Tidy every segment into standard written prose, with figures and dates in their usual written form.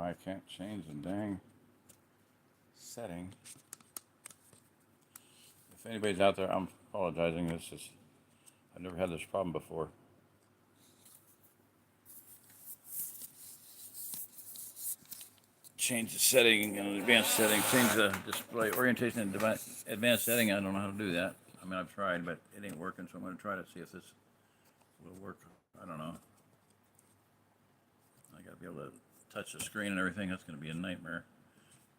why I can't change the dang setting. If anybody's out there, I'm apologizing. I've never had this problem before. Change the setting and advanced setting. Change the display orientation and advanced setting. I don't know how to do that. I mean, I've tried, but it ain't working. So I'm going to try to see if this will work. I don't know. I got to be able to touch the screen and everything. That's going to be a nightmare.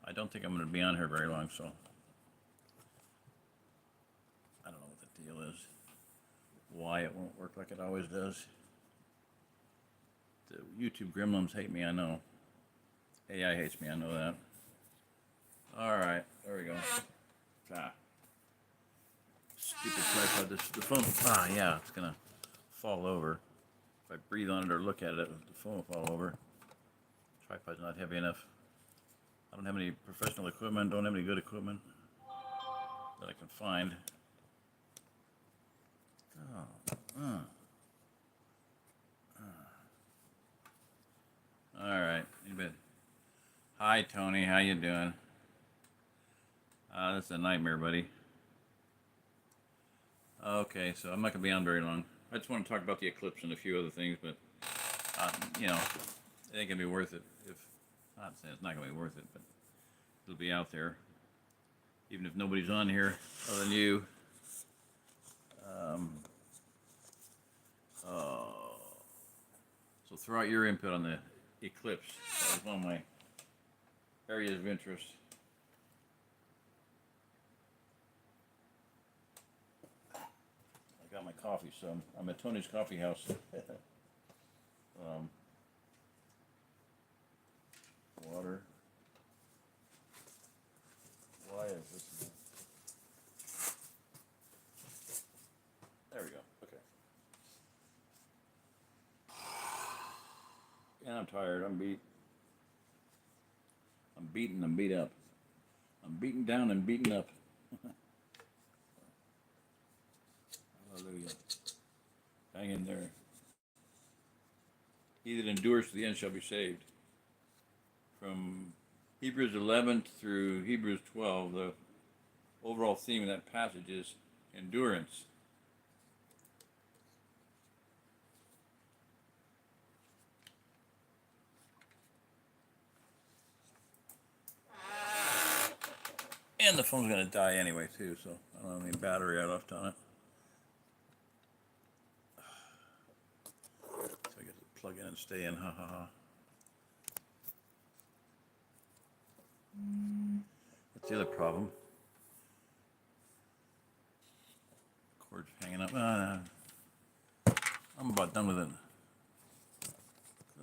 I don't think I'm going to be on here very long, so I don't know what the deal is. Why it won't work like it always does. The YouTube gremlins hate me, I know. AI hates me, I know that. Alright, there we go. Stupid tripod. The phone, yeah, it's going to fall over. If I breathe on it or look at it, the phone will fall over. Tripod's not heavy enough. I don't have any professional equipment, don't have any good equipment that I can find. All right, hi Tony, how you doing? This is a nightmare, buddy. Okay, so I'm not gonna be on very long. I just want to talk about the eclipse and a few other things, but you know, it ain't gonna be worth it. If not saying it's not gonna be worth it, but it'll be out there, even if nobody's on here other than you. So throw out your input on the eclipse. That was one of my areas of interest. I got my coffee, so I'm at Tony's Coffee House. Water. Why is this? There we go. Okay. Yeah, I'm tired. I'm beat. I'm beaten. I'm beat up. I'm beaten down and beaten up. Hallelujah. Hang in there. He that endures to the end shall be saved. From Hebrews 11 through Hebrews 12, the overall theme of that passage is endurance. And the phone's going to die anyway, too, so I don't have any battery I left on it. So I get to plug in and stay in, ha ha ha. That's the other problem. Cord's hanging up. I'm about done with it.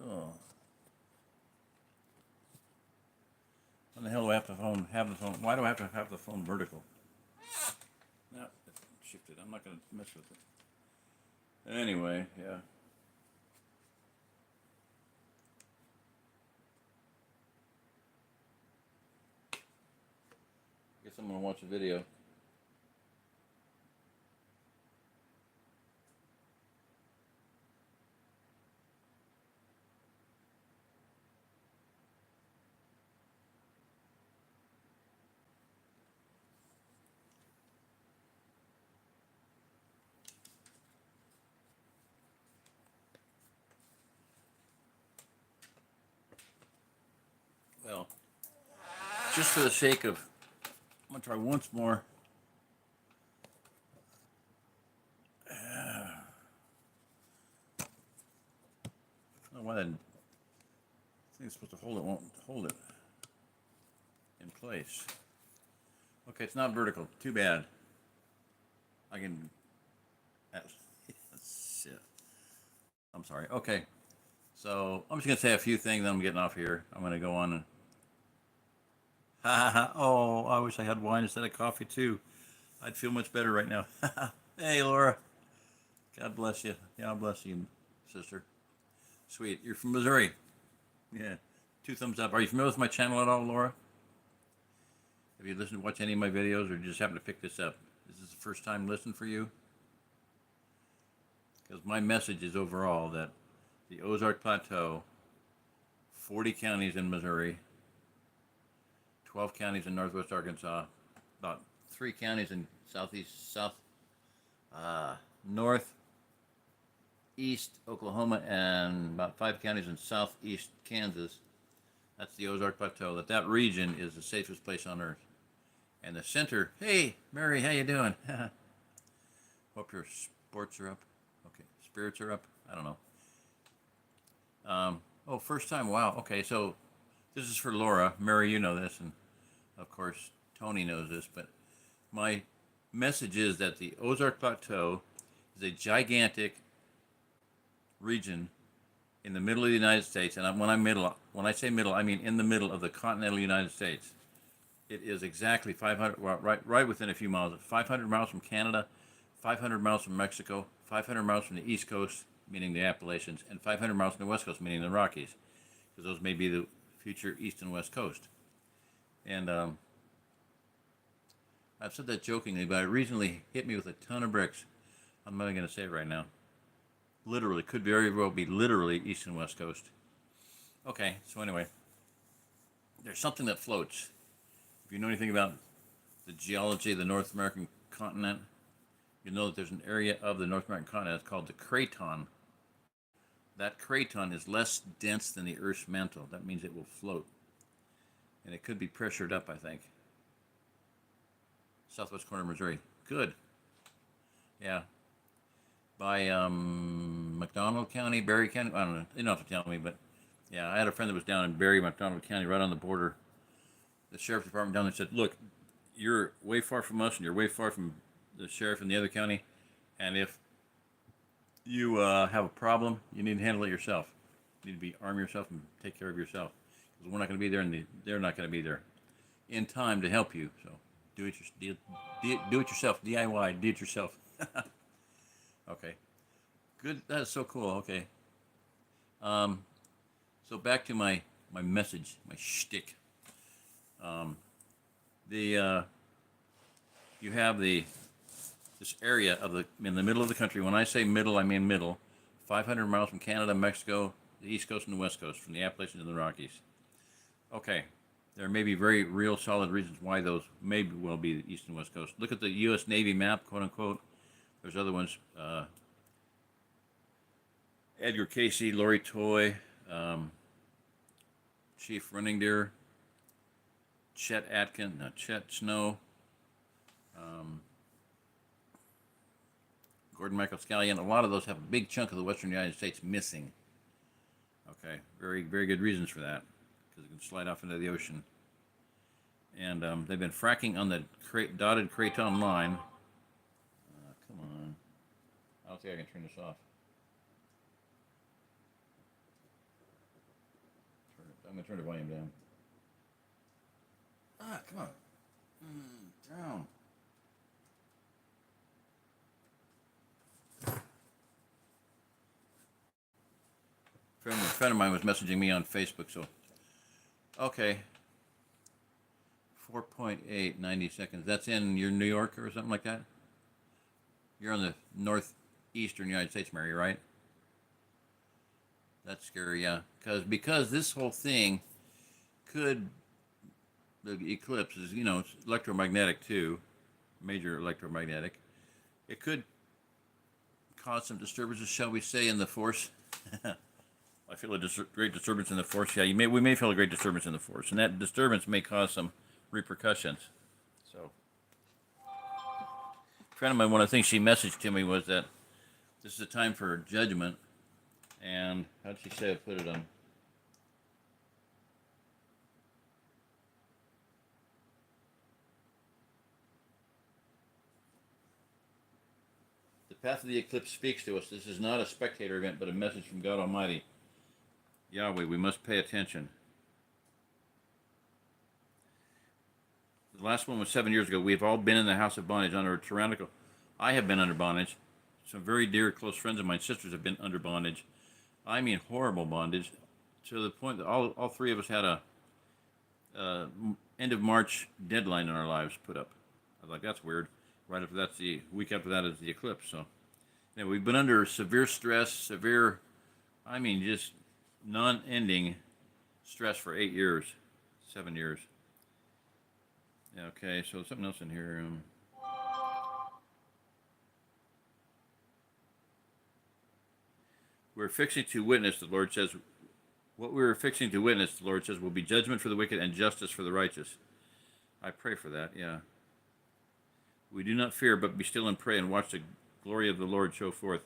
Oh. When the hell do I have the phone? Why do I have to have the phone vertical? No, it shifted. I'm not going to mess with it. Anyway, yeah. Guess I'm going to watch a video. Well, just for the sake of, I'm going to try once more. I don't know why that thing's supposed to hold it, won't hold it in place. Okay, it's not vertical. Too bad. I can. Shit. I'm sorry. Okay. So I'm just going to say a few things, then I'm getting off here. I'm going to go on and. Oh, I wish I had wine instead of coffee too. I'd feel much better right now. Hey, Laura. God bless you. God bless you, sister. Sweet. You're from Missouri. Yeah. 2 thumbs up. Are you familiar with my channel at all, Laura? Have you listened to watch any of my videos, or just happen to pick this up? Is this the first time listen for you? Because my message is overall that the Ozark Plateau 40 counties in Missouri, 12 counties in northwest Arkansas, about 3 counties in northeast Oklahoma, and about 5 counties in southeast Kansas. That's the Ozark Plateau. That region is the safest place on earth. And the center, hey, Mary, how you doing? Hope your sports are up. Okay, spirits are up. I don't know. Oh, first time. Wow. Okay, so this is for Laura. Mary, you know this, and of course Tony knows this. But my message is that the Ozark Plateau is a gigantic region in the middle of the United States, and when I say middle, I mean in the middle of the continental United States. It is exactly 500, well, right within a few miles. 500 miles from Canada, 500 miles from Mexico, 500 miles from the East Coast, meaning the Appalachians, and 500 miles from the West Coast, meaning the Rockies, because those may be the future East and West Coast. And I've said that jokingly, but it recently hit me with a ton of bricks. I'm not going to say it right now. Literally, could very well be literally East and West Coast. Okay, so anyway, there's something that floats. If you know anything about the geology of the North American continent, you know that there's an area of the North American continent that's called the craton. That craton is less dense than the Earth's mantle. That means it will float. And it could be pressured up, I think. Southwest corner of Missouri. Good. Yeah. By McDonald County, Berry County. I don't know. You don't have to tell me, but yeah, I had a friend that was down in Berry, McDonald County, right on the border. The sheriff's department down there said, "Look, you're way far from us, and you're way far from the sheriff in the other county. And if you have a problem, you need to handle it yourself. You need to arm yourself and take care of yourself, because we're not going to be there, and they're not going to be there in time to help you. So do it yourself. DIY. Do it yourself." Okay, good. That is so cool. Okay, so back to my message, my shtick. You have this area in the middle of the country. When I say middle, I mean middle. 500 miles from Canada, Mexico, the East Coast and the West Coast, from the Appalachians to the Rockies. Okay, there may be very real solid reasons why those may well be the East and West Coast. Look at the U.S. Navy map, quote unquote. There's other ones. Edgar Casey, Lori Toy, Chief Running Deer, Chet Snow, Gordon Michael Scallion. A lot of those have a big chunk of the western United States missing. Okay, very, very good reasons for that, because it can slide off into the ocean. And they've been fracking on the dotted craton line. Come on. I don't think I can turn this off. I'm going to turn the volume down. Come on. Down. A friend of mine was messaging me on Facebook, so. Okay. 4.8, 90 seconds. That's in your New York or something like that? You're on the northeastern United States, Mary, right? That's scary, yeah. Because this whole thing the eclipse is, it's electromagnetic too, major electromagnetic. It could cause some disturbances, shall we say, in the force. I feel a great disturbance in the force. Yeah, we may feel a great disturbance in the force, and that disturbance may cause some repercussions. So, a friend of mine, one of the things she messaged to me was that this is a time for judgment. And how did she say I put it on? The path of the eclipse speaks to us. This is not a spectator event, but a message from God Almighty. Yahweh, we must pay attention. The last one was 7 years ago. We've all been in the house of bondage under a tyrannical. I have been under bondage. Some very dear, close friends of mine, sisters, have been under bondage. I mean horrible bondage, to the point that all three of us had a end of March deadline in our lives put up. I was like, that's weird. Right after that's the week after that is the eclipse. So, we've been under severe stress, just non-ending stress for 8 years, 7 years. Okay, so something else in here. We're fixing to witness, the Lord says. What we are fixing to witness, the Lord says, will be judgment for the wicked and justice for the righteous. I pray for that, yeah. We do not fear, but be still and pray and watch the glory of the Lord show forth.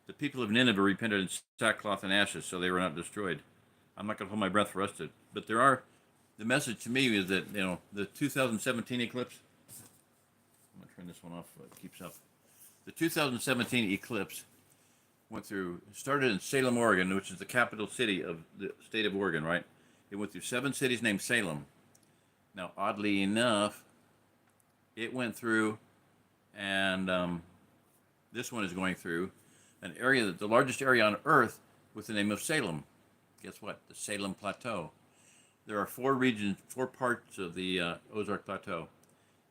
The people of Nineveh repented in sackcloth and ashes, so they were not destroyed. I'm not going to hold my breath for us to, but the message to me is that, the 2017 eclipse, I'm going to turn this one off so it keeps up. The 2017 eclipse started in Salem, Oregon, which is the capital city of the state of Oregon, right? It went through 7 cities named Salem. Now, oddly enough, it went through, and this one is going through an area, the largest area on Earth, with the name of Salem. Guess what? The Salem Plateau. There are 4 regions, 4 parts of the Ozark Plateau.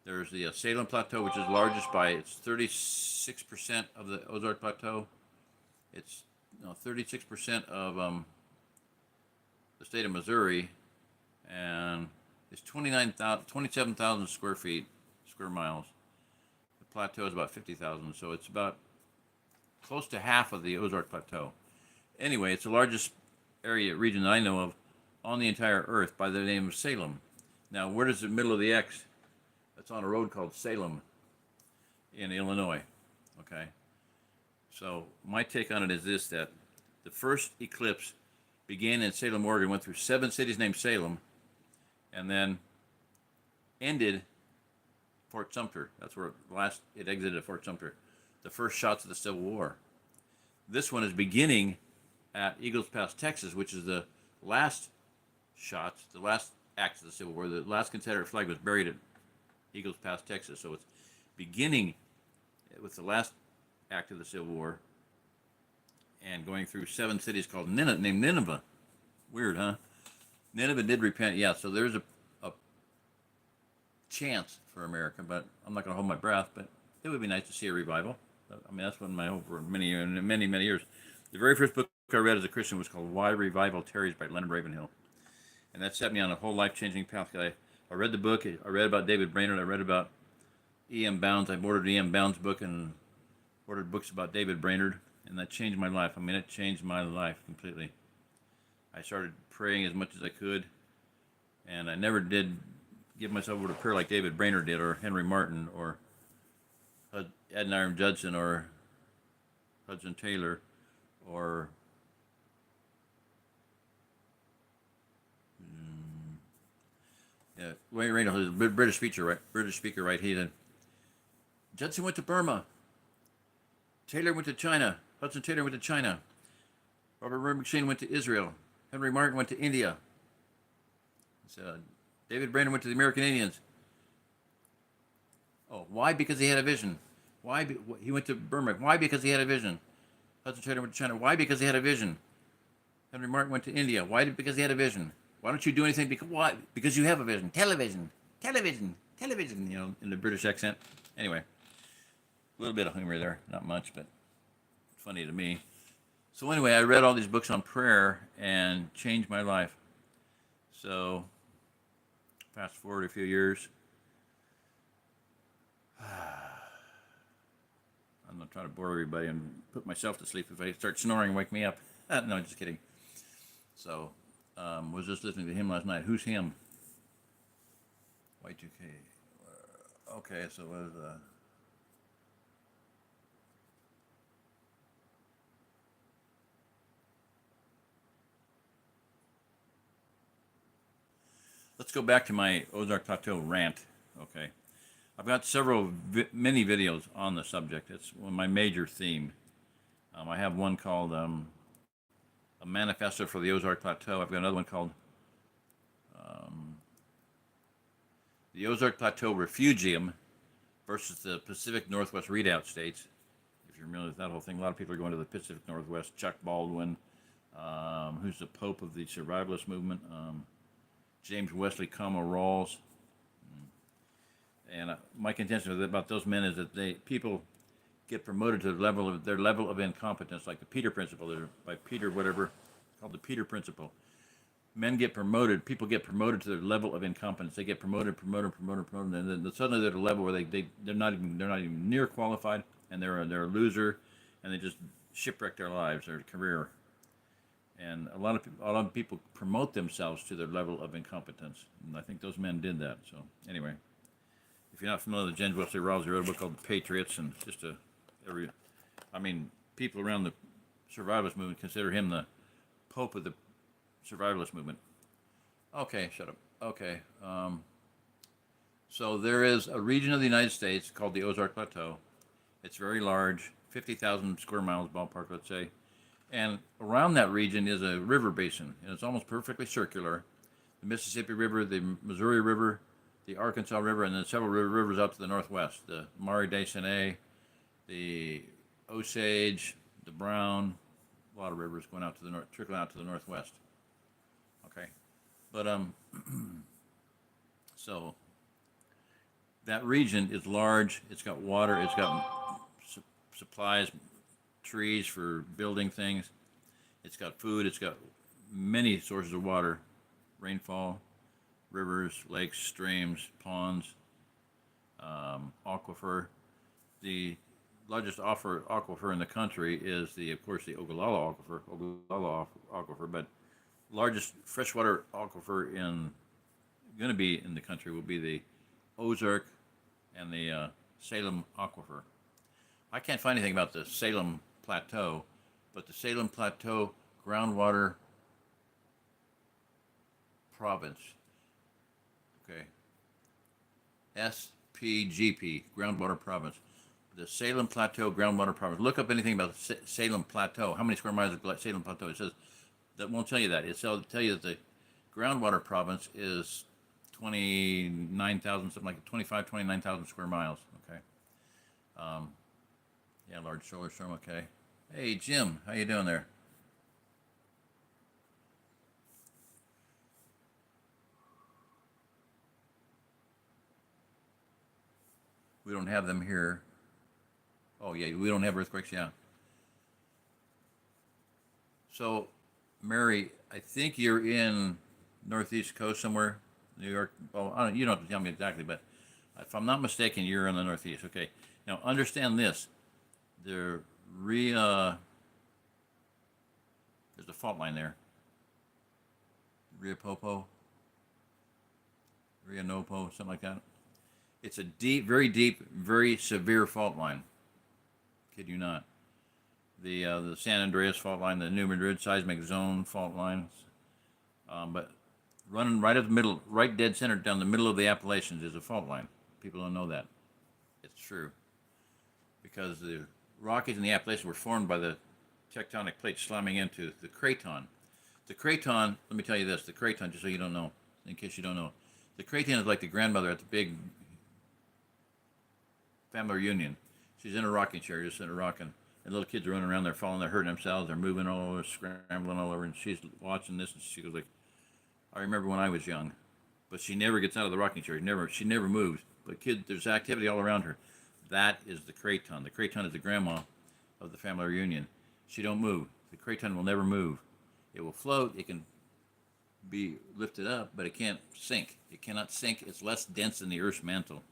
There's the Salem Plateau, which is largest by, it's 36% of the Ozark Plateau. It's 36% of the state of Missouri, and it's 27,000 square miles. The plateau is about 50,000, so it's about close to half of the Ozark Plateau. Anyway, it's the largest region that I know of on the entire Earth by the name of Salem. Now, where does the middle of the X? It's on a road called Salem in Illinois. Okay. So my take on it is this, that the first eclipse began in Salem, Oregon, went through 7 cities named Salem, and then ended Fort Sumter. That's where it exited at Fort Sumter. The first shots of the Civil War. This one is beginning at Eagles Pass, Texas, which is the last shots, the last acts of the Civil War. The last Confederate flag was buried at Eagles Pass, Texas. So it's beginning with the last act of the Civil War and going through 7 cities named Nineveh. Weird, huh? Nineveh did repent, yeah. So there's a chance for America, but I'm not going to hold my breath. But it would be nice to see a revival. I mean, that's one of my hope for many years. The very first book I read as a Christian was called Why Revival Tarries by Leonard Ravenhill, and that set me on a whole life-changing path. I read the book. I read about David Brainerd. I read about E.M. Bounds. I ordered E.M. Bounds' book and ordered books about David Brainerd, and that changed my life. I mean, it changed my life completely. I started praying as much as I could, and I never did give myself over to prayer like David Brainerd did, or Henry Martin, or Adoniram Judson, or Hudson Taylor, or Wayne Randall, who's a British speaker, right? He said, Judson went to Burma. Taylor went to China. Hudson Taylor went to China. Robert Murray McCheyne went to Israel. Henry Martin went to India. David Brainerd went to the American Indians. Oh, why? Because he had a vision. Why? He went to Burma. Why? Because he had a vision. Hudson Taylor went to China. Why? Because he had a vision. Henry Martin went to India. Why? Because he had a vision. Why don't you do anything? Why? Because you have a vision. Television. In the British accent. Anyway, a little bit of humor there. Not much, but funny to me. So anyway, I read all these books on prayer and changed my life. So, fast forward a few years. I'm not trying to bore everybody and put myself to sleep. If I start snoring, wake me up. No, just kidding. So, was just listening to him last night. Who's him? Y2K. Okay, so it was... Let's go back to my Ozark Plateau rant. Okay. I've got many videos on the subject. It's my major theme. I have one called A Manifesto for the Ozark Plateau. I've got another one called The Ozark Plateau Refugium versus the Pacific Northwest Redoubt States. If you're familiar with that whole thing, a lot of people are going to the Pacific Northwest. Chuck Baldwin, who's the Pope of the Survivalist Movement, James Wesley Como Rawls. And my contention about those men is that people get promoted to their level of incompetence, like the Peter Principle, by Peter whatever, called the Peter Principle. men get promoted, people get promoted to their level of incompetence. They get promoted, and then suddenly they're at a level where they're not even near qualified, and they're a loser, and they just shipwreck their lives, their career. And a lot of people promote themselves to their level of incompetence, and I think those men did that. So anyway, if you're not familiar with James Wesley Rawls, he wrote a book called The Patriots, and just every, I mean, people around the survivalist movement consider him the pope of the survivalist movement. Okay, shut up. Okay. So there is a region of the United States called the Ozark Plateau. It's very large, 50,000 square miles ballpark, let's say. And around that region is a river basin, and it's almost perfectly circular. The Mississippi River, the Missouri River, the Arkansas River, and then several rivers out to the northwest. The Mare de Seine, the Osage, the Brown, a lot of rivers going out to the north, trickling out to the northwest. Okay, but so that region is large. It's got water. It's got supplies, trees for building things. It's got food. It's got many sources of water, rainfall, rivers, lakes, streams, ponds, aquifer. The largest aquifer in the country is of course, the Ogallala Aquifer, but largest freshwater aquifer going to be in the country will be the Ozark and the Salem Aquifer. I can't find anything about the Salem Plateau, but the Salem Plateau Groundwater Province, okay, SPGP, Groundwater Province. The Salem Plateau Groundwater Province. Look up anything about the Salem Plateau. How many square miles of Salem Plateau? It says that won't tell you that. It'll tell you that the groundwater province is 29,000, something like 29,000 square miles. Okay. Yeah, large solar storm. Okay. Hey, Jim, how you doing there? We don't have them here. Oh yeah, we don't have earthquakes. Yeah. So, Mary, I think you're in Northeast Coast somewhere, New York. Well, I don't, you don't have to tell me exactly, but if I'm not mistaken, you're in the Northeast. Okay. Now, understand this: the Ria, there's a fault line there. Ria Popo, Ria Nopo, something like that. It's a deep, very severe fault line. Kid you not. The San Andreas fault line, the New Madrid seismic zone fault lines, but running right at the middle, right dead center down the middle of the Appalachians is a fault line. People don't know that. It's true because the Rockies and the Appalachians were formed by the tectonic plates slamming into the craton. The craton, let me tell you this: the craton, just so you don't know, in case you don't know, the craton is like the grandmother at the big family reunion. She's in a rocking chair, just in a rocking. And little kids are running around, they're falling, they're hurting themselves, they're moving all over, scrambling all over, and she's watching this, and she goes like, "I remember when I was young," but she never gets out of the rocking chair. She never moves. But there's activity all around her. That is the craton. The craton is the grandma of the family reunion. She don't move. The craton will never move. It will float. It can be lifted up, but it can't sink. It cannot sink. It's less dense than the Earth's mantle.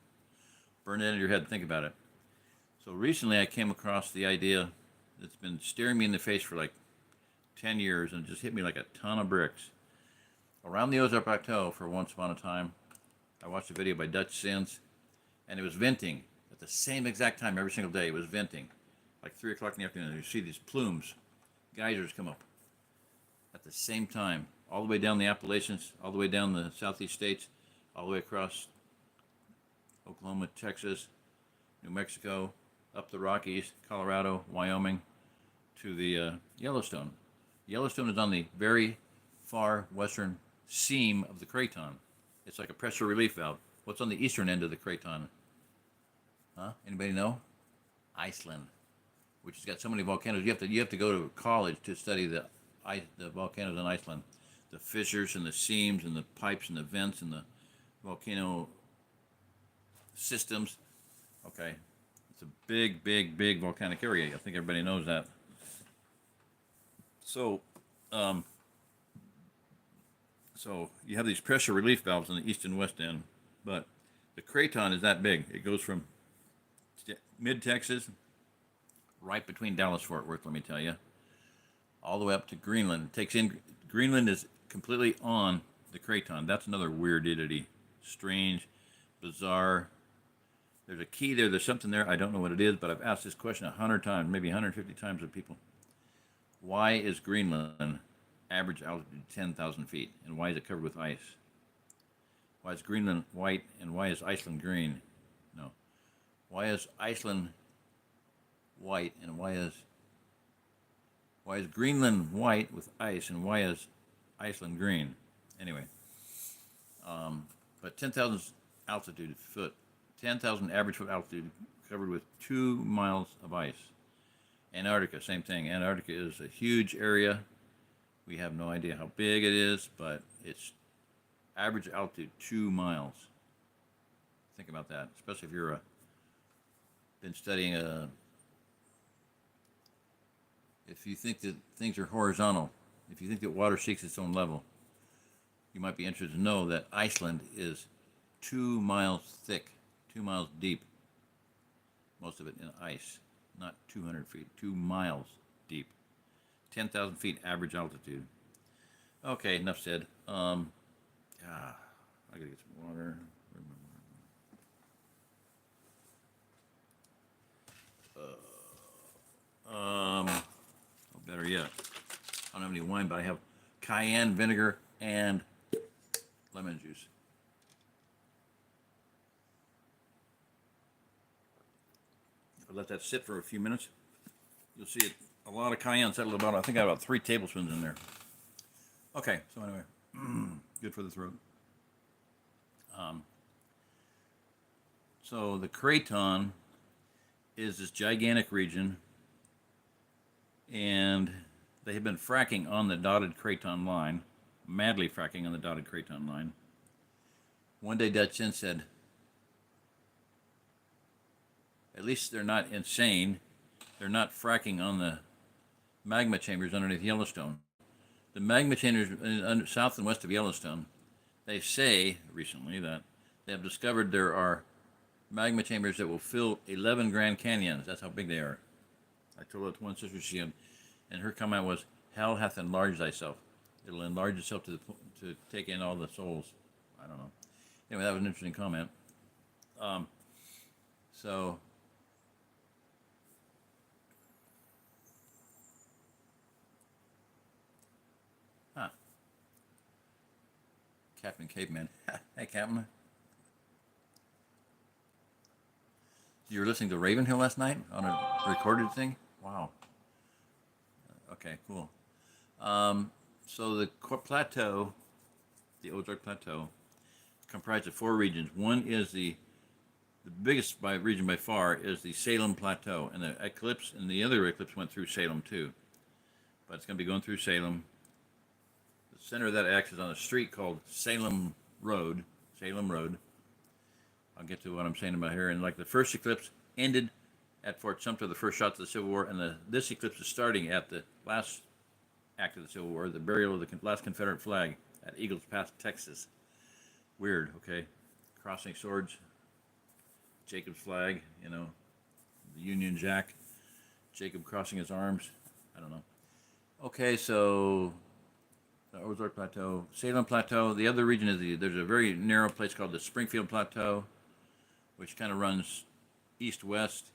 Burn it into your head and think about it. So recently I came across the idea that's been staring me in the face for like 10 years and it just hit me like a ton of bricks. Around the Ozark Plateau, for once upon a time, I watched a video by Dutch Sins, and it was venting at the same exact time every single day. It was venting, like 3 o'clock in the afternoon. You see these plumes, geysers come up at the same time, all the way down the Appalachians, all the way down the southeast states, all the way across Oklahoma, Texas, New Mexico, up the Rockies, Colorado, Wyoming, to the Yellowstone. Yellowstone is on the very far western seam of the craton. It's like a pressure relief valve. What's on the eastern end of the craton? Huh? Anybody know? Iceland, which has got so many volcanoes. You have to go to college to study the volcanoes in Iceland, the fissures and the seams and the pipes and the vents and the volcano systems. Okay, it's a big volcanic area. I think everybody knows that. So, So you have these pressure relief valves on the east and west end, but the craton is that big. It goes from mid Texas, right between Dallas Fort Worth, let me tell you, all the way up to Greenland. It takes in Greenland is completely on the craton. That's another weirdity, strange, bizarre. There's a key there. There's something there. I don't know what it is, but I've asked this question 100 times, maybe 150 times of people. Why is Greenland average altitude 10,000 feet, and why is it covered with ice? Why is Greenland white, and why is Iceland green? No. Why is Iceland white, and why is Greenland white with ice, and why is Iceland green? Anyway, but 10,000 altitude foot, 10,000 average foot altitude covered with 2 miles of ice. Antarctica, same thing. Antarctica is a huge area. We have no idea how big it is, but it's average altitude 2 miles. Think about that, especially if you're been studying if you think that things are horizontal, if you think that water seeks its own level, you might be interested to know that Iceland is 2 miles thick, 2 miles deep, most of it in ice, not 200 feet, 2 miles deep, 10,000 feet average altitude. Okay, enough said. I gotta get some water. Better yet, I don't have any wine, but I have cayenne vinegar and lemon juice. If I let that sit for a few minutes, you'll see it. A lot of cayenne settled about. I think I have about 3 tablespoons in there. Okay, so anyway, good for the throat. So the craton is this gigantic region, and they have been fracking on the dotted craton line, madly fracking on the dotted craton line. One day Dutch Inn said, at least they're not insane. They're not fracking on the magma chambers underneath Yellowstone. The magma chambers south and west of Yellowstone, they say recently that they have discovered there are magma chambers that will fill 11 Grand Canyons. That's how big they are. I told it to one sister she had, and her comment was, "Hell hath enlarged thyself. It'll enlarge itself to take in all the souls." I don't know. Anyway, that was an interesting comment. So Captain Caveman. Hey, Captain. You were listening to Ravenhill last night on a recorded thing? Wow. Okay, cool. So the plateau, the Ozark Plateau, comprised of 4 regions. One is the biggest region by far is the Salem Plateau, and the eclipse and the other eclipse went through Salem too. But it's going to be going through Salem. The center of that X is on a street called Salem Road. Salem Road. I'll get to what I'm saying about here. And like the first eclipse ended at Fort Sumter, the first shots of the Civil War, and this eclipse is starting at the last act of the Civil War, the burial of the last Confederate flag at Eagles Pass, Texas. Weird, okay? Crossing swords, Jacob's flag, the Union Jack, Jacob crossing his arms. I don't know. Okay, so the Ozark Plateau, Salem Plateau. The other region is there's a very narrow place called the Springfield Plateau, which kind of runs east-west.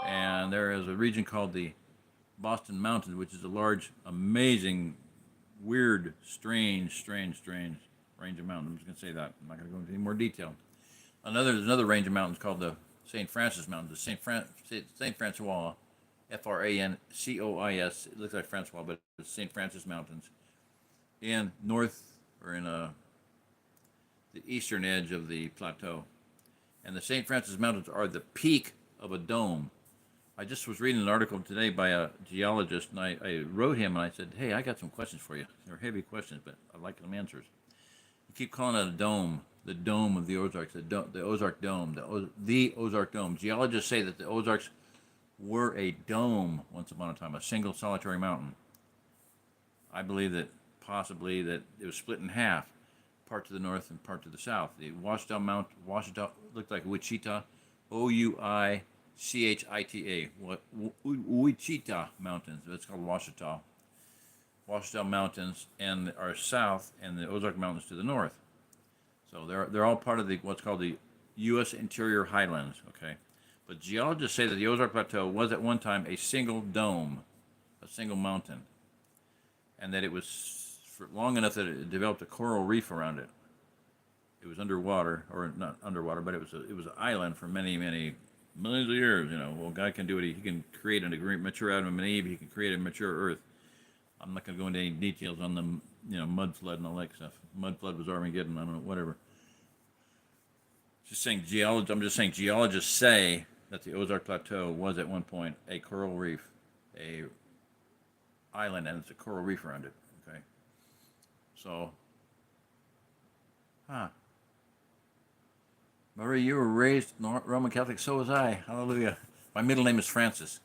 And there is a region called the Boston Mountains, which is a large, amazing, weird, strange range of mountains. I'm just going to say that. I'm not going to go into any more detail. There's another range of mountains called the St. Francis Mountains, the St. Francois, Francois. It looks like Francois, but it's St. Francis Mountains. In the eastern edge of the plateau. And the St. Francis Mountains are the peak of a dome. I just was reading an article today by a geologist, and I wrote him and I said, "Hey, I got some questions for you. They're heavy questions, but I like them answers." You keep calling it a dome, the dome of the Ozarks, the Ozark Dome, the Ozark Dome. Geologists say that the Ozarks were a dome once upon a time, a single solitary mountain. I believe that possibly that it was split in half, part to the north and part to the south. The Ouachita looked like Wichita, Ouichita, Ouachita Mountains. That's called Ouachita Mountains, and are south, and the Ozark Mountains to the north. So they're all part of the what's called the U.S. Interior Highlands. Okay, but geologists say that the Ozark Plateau was at one time a single dome, a single mountain, and that it was for long enough that it developed a coral reef around it. It was underwater, or not underwater, but it was an island for many millions of years. Well, God can do it. He can create a mature Adam and Eve. He can create a mature Earth. I'm not going to go into any details on the mud flood and all that stuff. Mud flood was Armageddon. I don't know, whatever. I'm just saying geologists say that the Ozark Plateau was at one point a coral reef, a island, and it's a coral reef around it. Okay. So, Marie, you were raised Roman Catholic. So was I. Hallelujah. My middle name is Francis.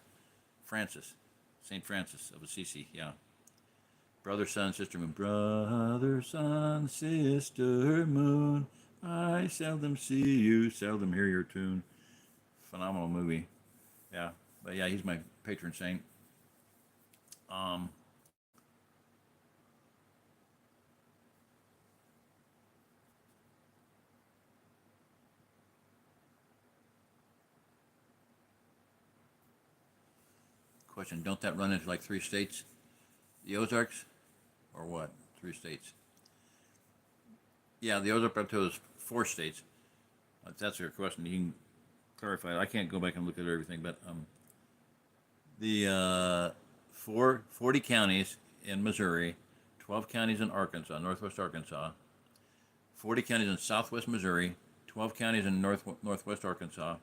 Saint Francis of Assisi. Yeah. Brother, sun, sister, moon. Brother, sun, sister, moon. I seldom see you, seldom hear your tune. Phenomenal movie. Yeah. But yeah, he's my patron saint. Question, don't that run into like 3 states? The Ozarks? Or what? 3 states? Yeah, the Ozark Plateau is 4 states. If that's your question, you can clarify it. I can't go back and look at everything, but the 40 counties in Missouri, 12 counties in Arkansas, northwest Arkansas, 40 counties in southwest Missouri, 12 counties in northwest Arkansas,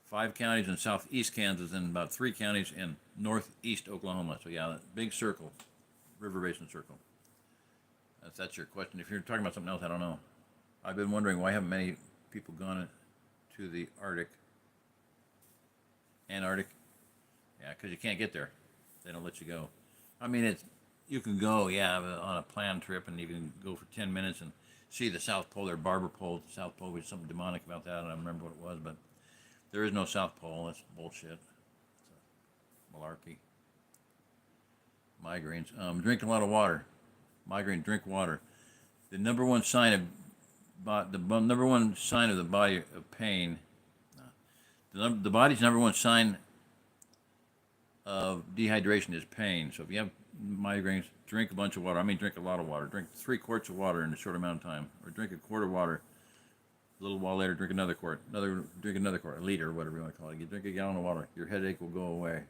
5 counties in southeast Kansas, and about 3 counties in northeast Oklahoma. So yeah, big circle, river basin circle. If that's your question. If you're talking about something else, I don't know. I've been wondering why haven't many people gone to the Antarctic? Yeah, because you can't get there. They don't let you go. I mean, you can go, yeah, on a planned trip, and you can go for 10 minutes and see the South Pole, or Barber Pole. The South Pole was something demonic about that. I don't remember what it was, but there is no South Pole. That's bullshit. It's a malarkey. Migraines. Drink a lot of water. Migraine. Drink water. The number one sign of the body of pain. The body's number one sign of dehydration is pain. So if you have migraines, drink a bunch of water. I mean, drink a lot of water. Drink 3 quarts of water in a short amount of time, or drink a quart of water. A little while later, drink another quart. Drink another quart, a liter, or whatever you want to call it. You drink a gallon of water. Your headache will go away.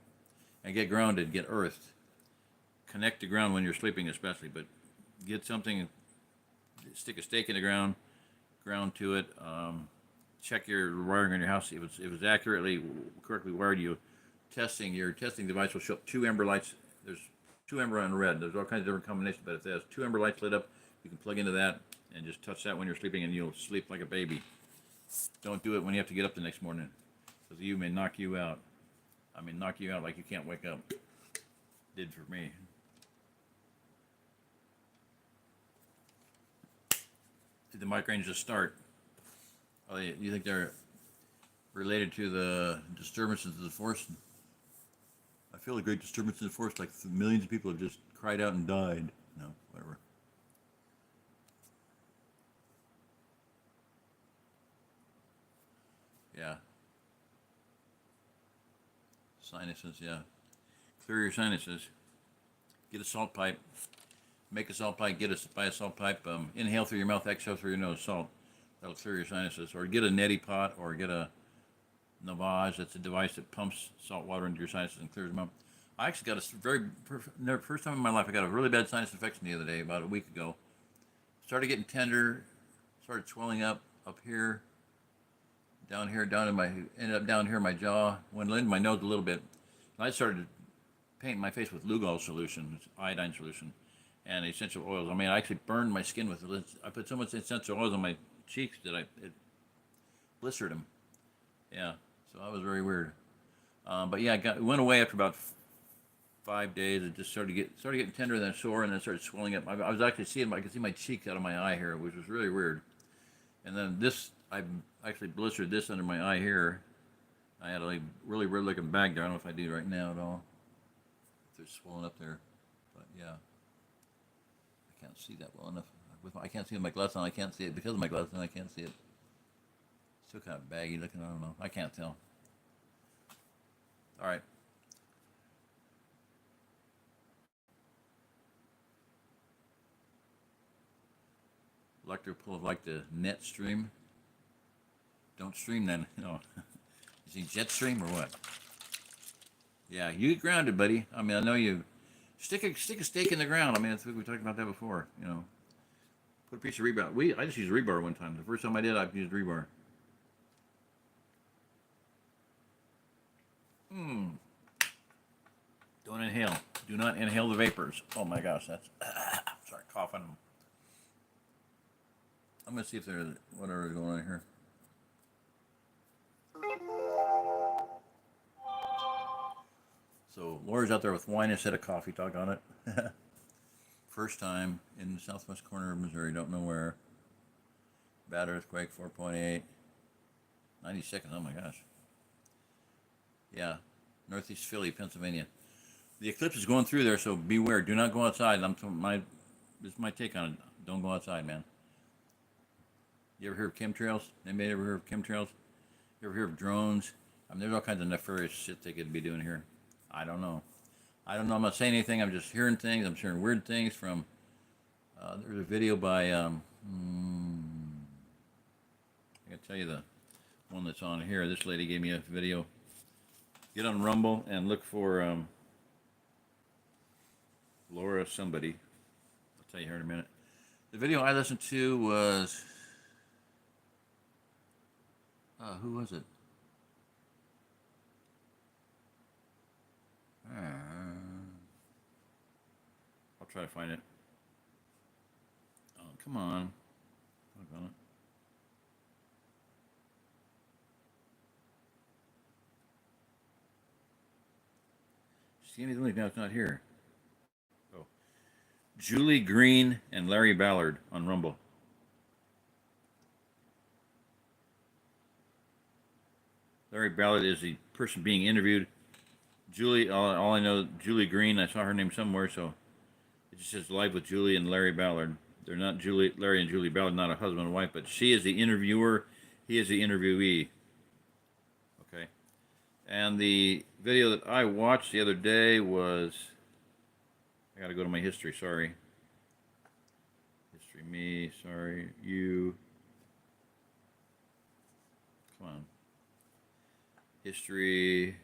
And get grounded. Get earthed. Connect to ground when you're sleeping, especially. But get something. Stick a stake in the ground. Ground to it. Check your wiring in your house. If it's correctly wired, your testing device will show up 2 amber lights. There's 2 amber and red. There's all kinds of different combinations, but if there's 2 amber lights lit up, you can plug into that and just touch that when you're sleeping, and you'll sleep like a baby. Don't do it when you have to get up the next morning, because you may knock you out. I mean, knock you out like you can't wake up. Did for me. Did the migraines just start? Oh, you think they're related to the disturbances of the force? I feel a great disturbance in the force, like millions of people have just cried out and died. No, whatever. Yeah. Sinuses, yeah. Clear your sinuses. Get a salt pipe. Make a salt pipe. Buy a salt pipe. Inhale through your mouth, exhale through your nose. Salt. That'll clear your sinuses. Or get a neti pot, or get a Navage. That's a device that pumps salt water into your sinuses and clears them up. I actually got first time in my life, I got a really bad sinus infection the other day, about a week ago. Started getting tender, started swelling up here, down here, ended up down here in my jaw, went into my nose a little bit. And I started painting my face with Lugol solution, iodine solution, and essential oils. I mean, I actually burned my skin with it. I put so much essential oils on my cheeks that it blistered them. Yeah, so that was very weird. But yeah, it went away after about 5 days. It just started getting tender and then sore, and then started swelling up. I was actually seeing, I could see my cheeks out of my eye here, which was really weird. And then this, I actually blistered this under my eye here. I had a like, really weird looking bag there. I don't know if I do right now at all. If they're swollen up there, but yeah, I can't see that well enough. I can't see with my glasses on. I can't see it because of my glasses on. I can't see it. Still kind of baggy looking. I don't know. I can't tell. All right. Electric pull of like the net stream. Don't stream then. You see jet stream or what? Yeah, you get grounded, buddy. I mean, I know you stick a stake in the ground. I mean, we talked about that before. Put a piece of rebar. I just used rebar one time. The first time I did, I used rebar. Don't inhale. Do not inhale the vapors. Oh my gosh, that's sorry, coughing. I'm gonna see if there's whatever is going on here. So Laura's out there with wine instead of coffee. Talk on it. First time in the southwest corner of Missouri. Don't know where. Bad earthquake, 4.8. 90 seconds. Oh my gosh. Yeah, northeast Philly, Pennsylvania. The eclipse is going through there, so beware. Do not go outside. This is my take on it. Don't go outside, man. You ever hear of chemtrails? Anybody ever heard of chemtrails? You ever hear of drones? I mean, there's all kinds of nefarious shit they could be doing here. I don't know. I'm not saying anything. I'm just hearing things. I'm hearing weird things from. There's a video by. I can tell you the one that's on here. This lady gave me a video. Get on Rumble and look for Laura somebody. I'll tell you here in a minute. The video I listened to was. Who was it? I'll try to find it. Oh, come on. Click on it. See me the link now? It's not here. Oh, Julie Green and Larry Ballard on Rumble. Larry Ballard is the person being interviewed. Julie, all I know, Julie Green. I saw her name somewhere, so it just says live with Julie and Larry Ballard. They're not Larry and Julie Ballard, not a husband and wife, but she is the interviewer. He is the interviewee. Okay. And the video that I watched the other day was. I got to go to my history. Sorry. History, me. Sorry, you. Come on. History.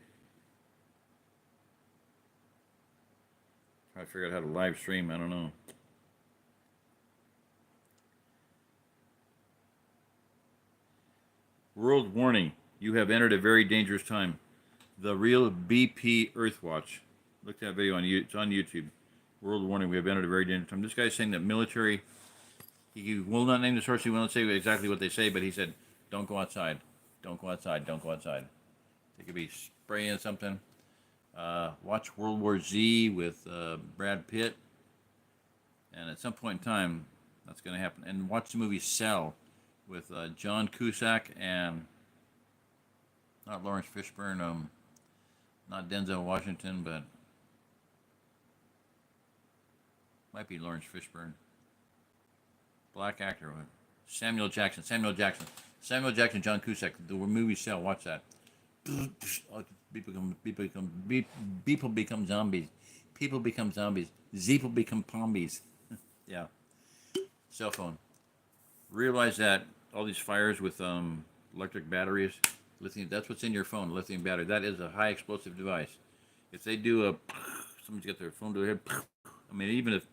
Try to figure out how to live stream. I don't know. World warning. You have entered a very dangerous time. The real BP Earthwatch. Look at that video on it's on YouTube. World warning. We have entered a very dangerous time. This guy's saying that military. He will not name the source. He will not say exactly what they say, but he said, "Don't go outside. Don't go outside. Don't go outside." They could be spraying something. Watch World War Z with Brad Pitt. And at some point in time, that's going to happen. And watch the movie Cell with John Cusack and not Lawrence Fishburne, not Denzel Washington, but might be Lawrence Fishburne. Black actor. Samuel Jackson, John Cusack. The movie Cell. Watch that. People become zombies. People become zombies. Zeeple become pombies. Yeah. Cell phone. Realize that all these fires with electric batteries, lithium. That's what's in your phone. Lithium battery. That is a high explosive device. If they do somebody's got their phone to their head. I mean, even if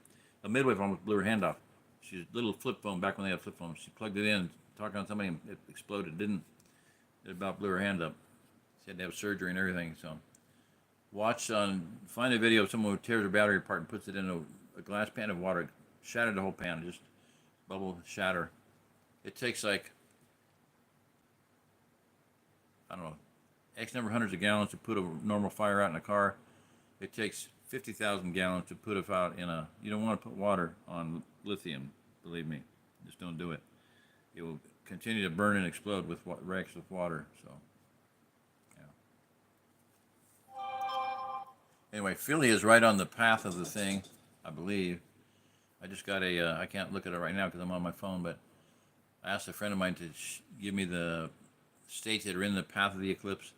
a midwife almost blew her hand off. She's a little flip phone back when they had flip phones. She plugged it in, talking on somebody, and it exploded. It about blew her hand up. She had to have surgery and everything. So, find a video of someone who tears a battery apart and puts it in a glass pan of water, shattered the whole pan, just bubble shatter. It takes like, I don't know, X number of hundreds of gallons to put a normal fire out in a car. It takes 50,000 gallons to put it out in a. You don't want to put water on lithium. Believe me, just don't do it. It will continue to burn and explode with wrecks with water. So, yeah. Anyway, Philly is right on the path of the thing, I believe. I just got a. I can't look at it right now because I'm on my phone, but I asked a friend of mine to give me the states that are in the path of the eclipse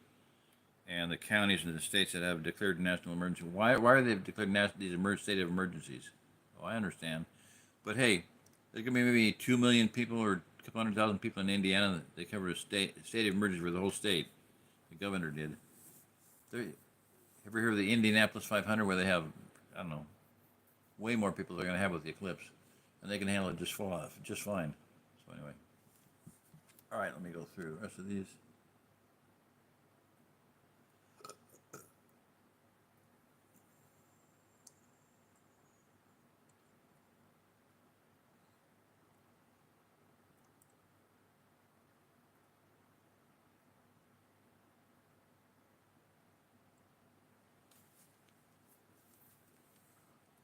and the counties and the states that have declared national emergency. Why are they declared these state of emergencies? Oh, I understand. But hey, there's going to be maybe 2 million people or a couple 100,000 people in Indiana that they covered a state of emergency for the whole state. The governor did. Ever hear of the Indianapolis 500 where they have, I don't know, way more people they're going to have with the eclipse, and they can handle it just fine. So anyway, all right, let me go through the rest of these.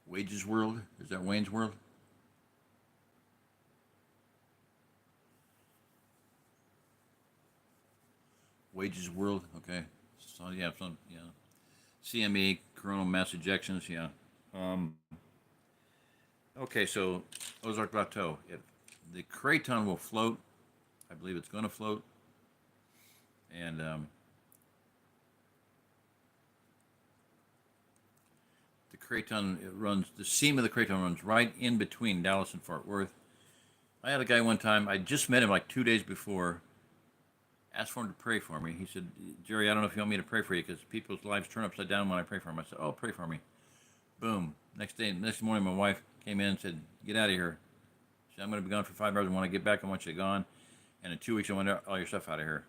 Wages World, is that Wayne's World? Wages World, okay. So yeah, CME, coronal mass ejections, yeah. Um, okay, so Ozark Plateau. The Craton will float. I believe it's going to float. And the Craton, the seam of the Craton runs right in between Dallas and Fort Worth. I had a guy one time, I just met him like 2 days before, asked for him to pray for me. He said, Jerry, I don't know if you want me to pray for you because people's lives turn upside down when I pray for them. I said, oh, pray for me. Boom. Next morning, my wife came in and said, get out of here. She said, I'm going to be gone for 5 hours. And when I get back, I want you gone. And in 2 weeks, I want all your stuff out of here.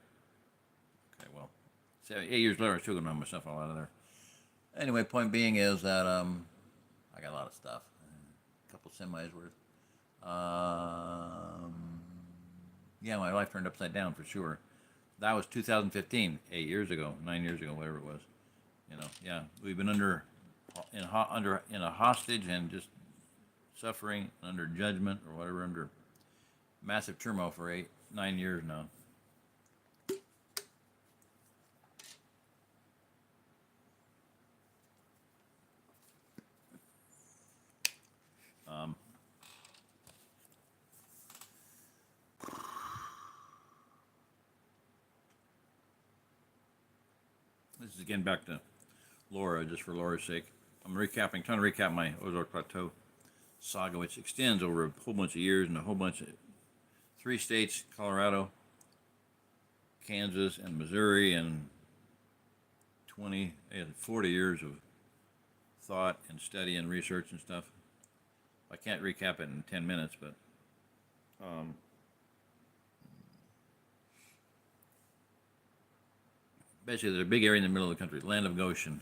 Okay, well, 8 years later, I still going to have my stuff all out of there. Anyway, point being is that I got a lot of stuff. A couple semis worth. Yeah, my life turned upside down for sure. That was 2015, 8 years ago, 9 years ago, whatever it was. Yeah, we've been in a hostage and just suffering under judgment or whatever, under massive turmoil for 9 years now. This is again back to Laura, just for Laura's sake. I'm trying to recap my Ozark Plateau saga, which extends over a whole bunch of years and a whole bunch of 3 states, Colorado, Kansas, and Missouri, and 40 years of thought and study and research and stuff. I can't recap it in 10 minutes, but basically there's a big area in the middle of the country, land of Goshen,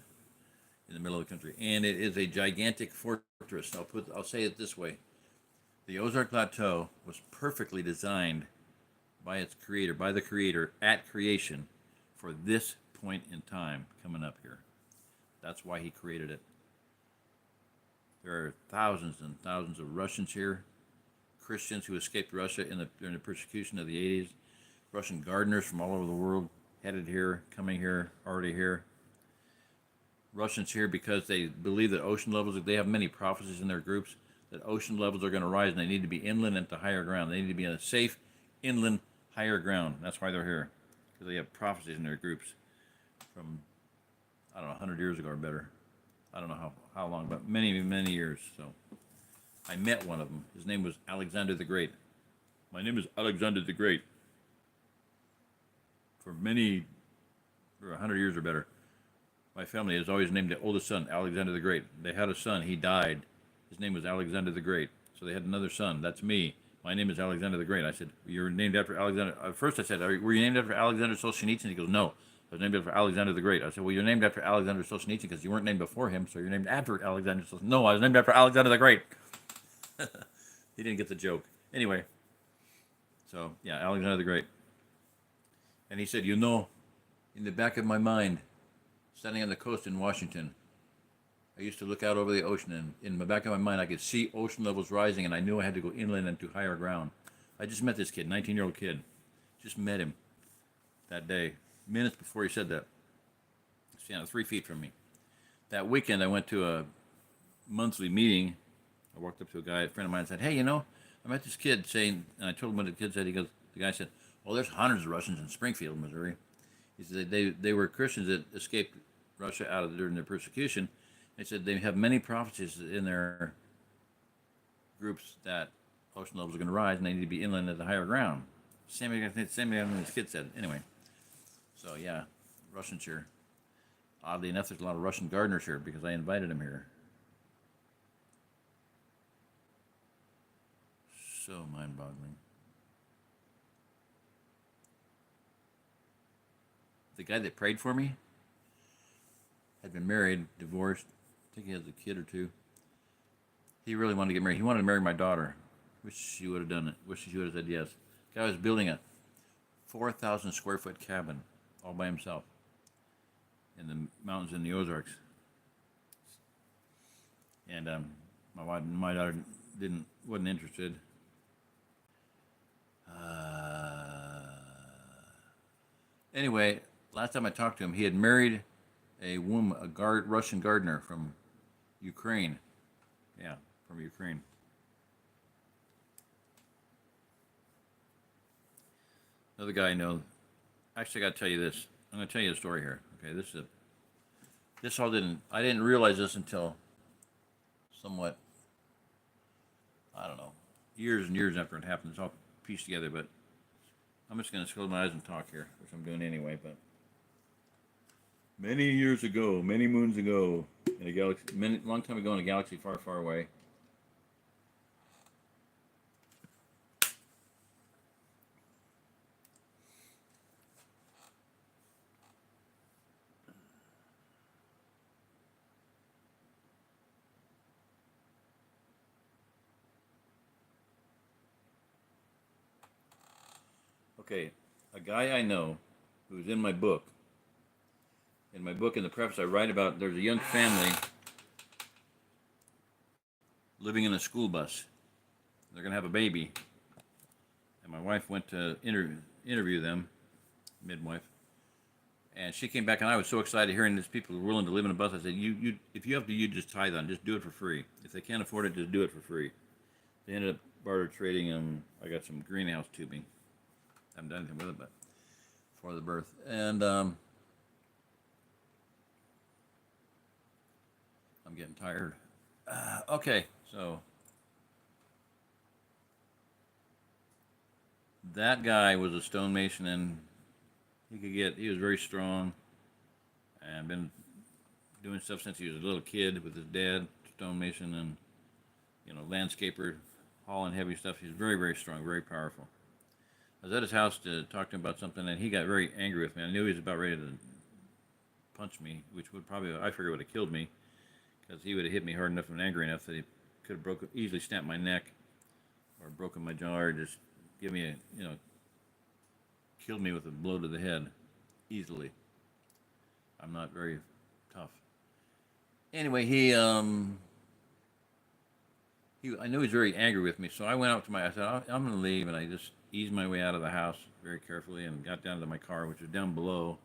in the middle of the country, and it is a gigantic fortress. I'll say it this way: the Ozark Plateau was perfectly designed by the Creator at creation, for this point in time coming up here. That's why He created it. There are thousands and thousands of Russians here, Christians who escaped Russia during the persecution of the 80s, Russian gardeners from all over the world headed here, coming here, already here. Russians here because they believe that ocean levels, they have many prophecies in their groups, that ocean levels are going to rise and they need to be inland and to higher ground. They need to be in a safe, inland, higher ground. That's why they're here, because they have prophecies in their groups from, I don't know, 100 years ago or better. I don't know how long, but many, many years. So I met one of them. His name was Alexander the Great. My name is Alexander the Great. For 100 years or better, my family has always named the oldest son Alexander the Great. They had a son. He died. His name was Alexander the Great. So they had another son. That's me. My name is Alexander the Great. I said, you're named after Alexander. At first I said, were you named after Alexander Solzhenitsyn? He goes, no. I was named after Alexander the Great. I said, well, you're named after Alexander Solzhenitsyn because you weren't named before him, so you're named after Alexander Solzhenitsyn. No, I was named after Alexander the Great. He didn't get the joke. Anyway, so yeah, Alexander the Great. And he said, in the back of my mind, standing on the coast in Washington, I used to look out over the ocean, and in the back of my mind, I could see ocean levels rising, and I knew I had to go inland and to higher ground. I just met this kid, 19-year-old kid. Just met him that day, minutes before he said that. 3 feet from me. That weekend, I went to a monthly meeting. I walked up to a friend of mine, and said, "Hey, I met this kid saying," and I told him what the kid said. The guy said, "Well, there's hundreds of Russians in Springfield, Missouri." He said they were Christians that escaped Russia during their persecution. They said they have many prophecies in their groups that ocean levels are going to rise and they need to be inland at the higher ground. Same thing this kid said. Anyway, so yeah, Russians here. Oddly enough, there's a lot of Russian gardeners here because I invited them here. So mind-boggling. The guy that prayed for me had been married, divorced. I think he has a kid or two. He really wanted to get married. He wanted to marry my daughter. Wish she would have done it. Wish she would have said yes. The guy was building a 4,000 square foot cabin all by himself in the mountains in the Ozarks. And my daughter wasn't interested. Anyway, last time I talked to him, he had married a woman, Russian gardener from Ukraine. Yeah, from Ukraine. Another guy I know. Actually, I got to tell you this. I'm going to tell you a story here. Okay, I didn't realize this until somewhat, I don't know, years and years after it happened. It's all pieced together, but I'm just going to close my eyes and talk here, which I'm doing anyway, but many years ago, many moons ago, in a galaxy, long time ago in a galaxy far, far away, okay, a guy I know who's in my book. In my book, in the preface, I write about there's a young family living in a school bus. They're going to have a baby. And my wife went to interview them, midwife. And she came back, and I was so excited hearing these people were willing to live in a bus. I said, if you have to, you just tithe on, just do it for free. If they can't afford it, just do it for free. They ended up barter trading. I got some greenhouse tubing. I haven't done anything with it, but for the birth. And I'm getting tired. Okay, so that guy was a stonemason, and he was very strong, and been doing stuff since he was a little kid with his dad, stonemason, and landscaper, hauling heavy stuff. He's very, very strong, very powerful. I was at his house to talk to him about something, and he got very angry with me. I knew he was about ready to punch me, which would probably, I figured, would have killed me, because he would have hit me hard enough and angry enough that he could have easily snapped my neck, or broken my jaw, or just give me killed me with a blow to the head, easily. I'm not very tough. Anyway, I knew he was very angry with me, so I went out I said, I'm going to leave, and I just eased my way out of the house very carefully and got down to my car, which was down below,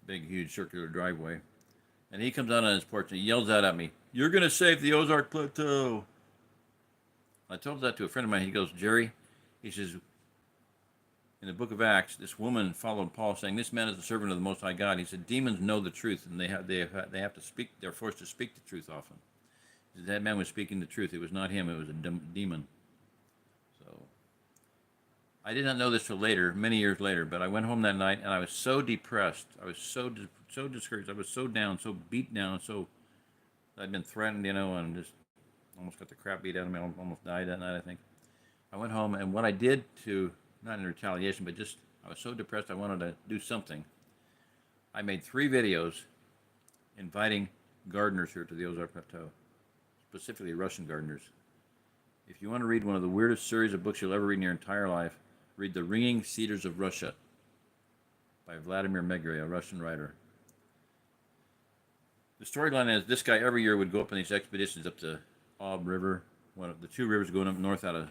big, huge circular driveway. And he comes out on his porch and he yells out at me, "You're going to save the Ozark Plateau." I told that to a friend of mine. He goes, "Jerry," he says, "in the book of Acts, this woman followed Paul, saying, 'This man is the servant of the Most High God.' He said, demons know the truth, and they have to speak. They're forced to speak the truth often. He said, that man was speaking the truth. It was not him. It was a demon." So I did not know this till later, many years later. But I went home that night, and I was so depressed. I was so discouraged. I was so down, so beat down, so I'd been threatened, and just almost got the crap beat out of me. I almost died that night, I think. I went home, and what I did not in retaliation, but just, I was so depressed I wanted to do something. I made 3 videos inviting gardeners here to the Ozark Plateau, specifically Russian gardeners. If you want to read one of the weirdest series of books you'll ever read in your entire life, read The Ringing Cedars of Russia by Vladimir Megre, a Russian writer. The storyline is this guy every year would go up on these expeditions up the Ob River, one of the two rivers going up north out of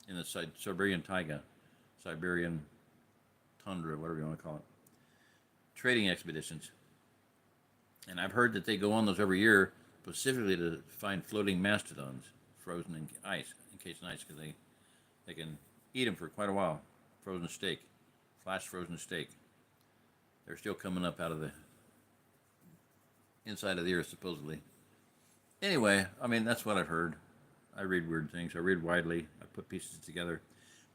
in the Siberian taiga, Siberian tundra, whatever you want to call it. Trading expeditions, and I've heard that they go on those every year specifically to find floating mastodons frozen in ice, encased in ice, because they can eat them for quite a while. Frozen steak, flash frozen steak. They're still coming up out of the inside of the earth, supposedly. Anyway, I mean, that's what I've heard. I read weird things. I read widely. I put pieces together.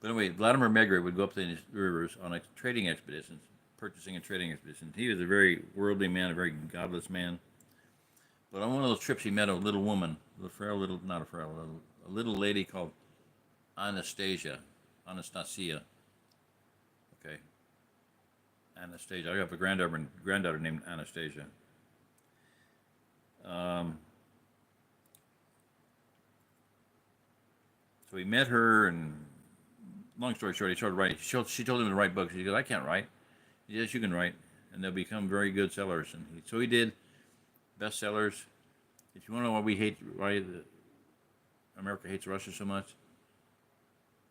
But anyway, Vladimir Megrez would go up these rivers on trading expeditions, purchasing and trading expeditions. He was a very worldly man, a very godless man. But on one of those trips, he met a little woman, a little lady called Anastasia. Okay, Anastasia. I have a granddaughter named Anastasia. So he met her, and long story short, he started writing. She told him to write books. He goes, "I can't write." Yes, you can write, and they'll become very good sellers. And so he did bestsellers. If you want to know why America hates Russia so much,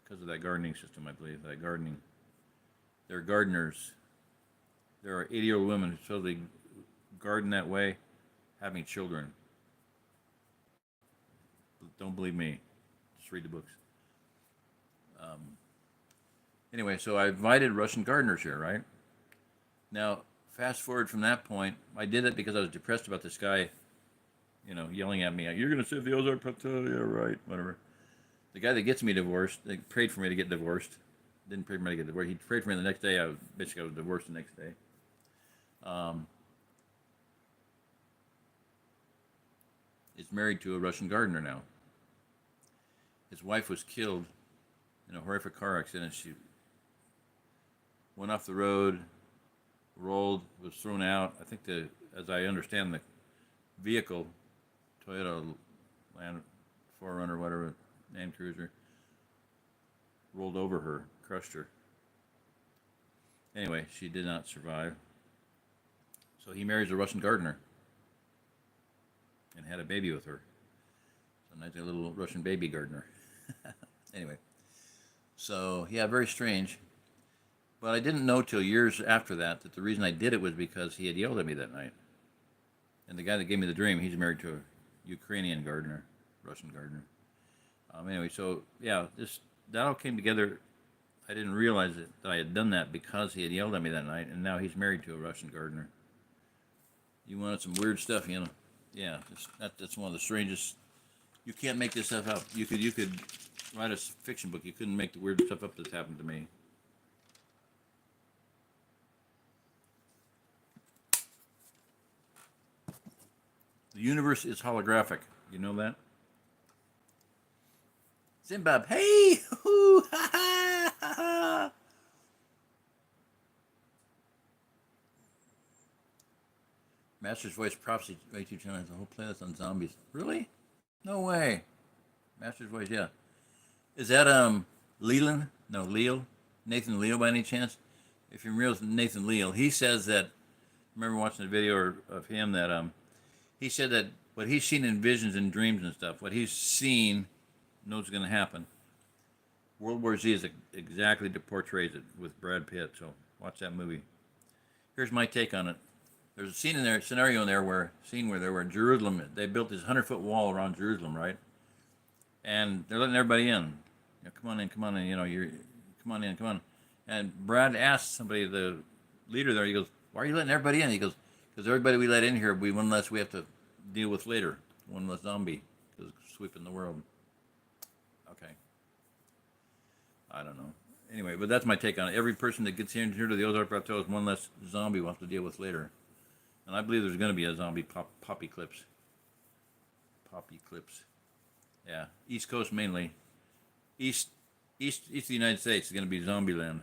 because of that gardening system, I believe. They're gardeners. There are 80-year-old women who supposedly garden that way, having children. Don't believe me. Just read the books. Anyway, so I invited Russian gardeners here, right? Now, fast forward from that point, I did it because I was depressed about this guy, yelling at me, "You're going to save the Ozark Plateau." Yeah, right, whatever. The guy that gets me divorced, they prayed for me to get divorced. Didn't pray for me to get divorced. He prayed for me the next day. I was divorced the next day. Is married to a Russian gardener now. His wife was killed in a horrific car accident. She went off the road, rolled, was thrown out. I think as I understand, the vehicle, Toyota Land 4Runner, whatever, Land Cruiser, rolled over her, crushed her. Anyway, she did not survive. So he marries a Russian gardener and had a baby with her. So nice little Russian baby gardener. Anyway, so yeah, very strange. But I didn't know till years after that the reason I did it was because he had yelled at me that night. And the guy that gave me the dream, he's married to a Ukrainian gardener, Russian gardener. Anyway, so yeah, that all came together. I didn't realize that I had done that because he had yelled at me that night, and now he's married to a Russian gardener. You wanted some weird stuff, Yeah, that's one of the strangest. You can't make this stuff up. You could write a fiction book. You couldn't make the weird stuff up that's happened to me. The universe is holographic. You know that? Zimbabwe. Hey! Hoo, ha, ha, ha, ha. Master's Voice Prophecy YouTube channel has a whole playlist on zombies. Really? No way. Master's Voice, yeah. Is that Leland? No, Leal? Nathan Leal by any chance? If you're real Nathan Leal, he says that, I remember watching a video of him that he said that what he's seen in visions and dreams and stuff, what he's seen, knows is going to happen. World War Z is exactly portrays it with Brad Pitt, so watch that movie. Here's my take on it. There's a scenario in there where they were in Jerusalem. They built this 100-foot wall around Jerusalem, right? And they're letting everybody in. Come on in, come on in. Come on in, come on. And Brad asked somebody, the leader there, he goes, "Why are you letting everybody in?" He goes, "Because everybody we let in here, one less we have to deal with later. One less zombie is sweeping the world." Okay. I don't know. Anyway, but that's my take on it. Every person that gets here to the Ozark Plateau is one less zombie we'll have to deal with later. And I believe there's going to be a zombie poppy clips. Poppy clips. Yeah, East Coast mainly. East of the United States is going to be Zombieland.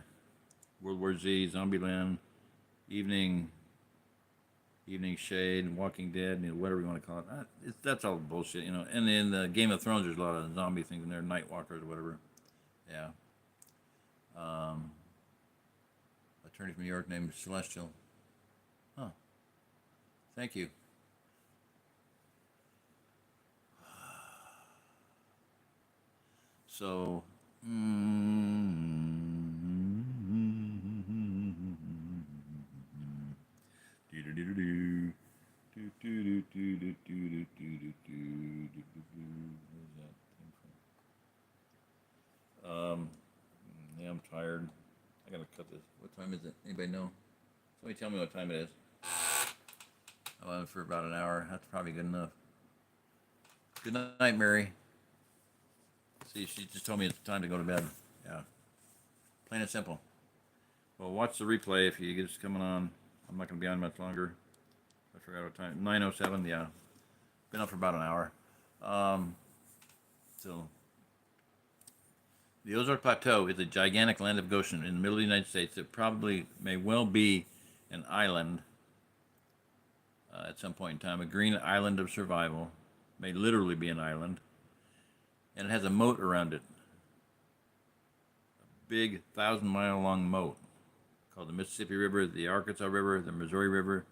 World War Z, Zombieland, Evening Shade, Walking Dead, whatever you want to call it. That's all bullshit, And in the Game of Thrones, there's a lot of zombie things in there, Night Walkers or whatever. Yeah. Attorney from New York named Celestial. Huh. Thank you. So, um, yeah, I'm tired. I gotta cut this. What time is it? Anybody know? Somebody tell me what time it is. I went for about an hour. That's probably good enough. Good night, Mary. See, she just told me it's time to go to bed. Yeah. Plain and simple. Well, watch the replay if you get us coming on. I'm not going to be on much longer. I forgot what time. 9:07. Yeah. Been up for about an hour. Um, so, the Ozark Plateau is a gigantic land of Goshen in the middle of the United States. It probably may well be an island at some point in time. A green island of survival. May literally be an island. And it has a moat around it. A big 1,000-mile long moat called the Mississippi River, the Arkansas River, the Missouri River,